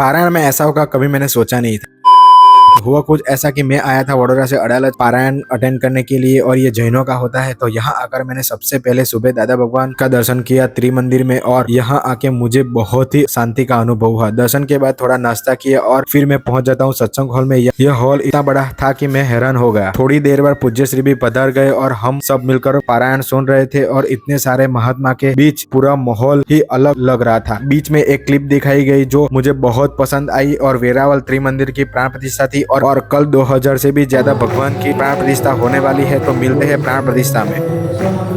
पारायण में ऐसा होगा कभी मैंने सोचा नहीं था। हुआ कुछ ऐसा कि मैं आया था वडोदरा से अडालज पारायण अटेंड करने के लिए और ये जैनों का होता है। तो यहाँ आकर मैंने सबसे पहले सुबह दादा भगवान का दर्शन किया त्रिमंदिर में और यहाँ आके मुझे बहुत ही शांति का अनुभव हुआ। दर्शन के बाद थोड़ा नाश्ता किया और फिर मैं पहुंच जाता हूँ सत्संग हॉल में। यह हॉल इतना बड़ा था कि मैं हैरान हो गया। थोड़ी देर बाद पूज्य श्री भी पधार गए और हम सब मिलकर पारायण सुन रहे थे और इतने सारे महात्मा के बीच पूरा माहौल ही अलग लग रहा था। बीच में एक क्लिप दिखाई गई जो मुझे बहुत पसंद आई और वेरावल त्रिमंदिर की प्राण प्रतिष्ठा थी और कल 2000 से भी ज्यादा भगवान की प्राण प्रतिष्ठा होने वाली है। तो मिलते हैं प्राण प्रतिष्ठा में।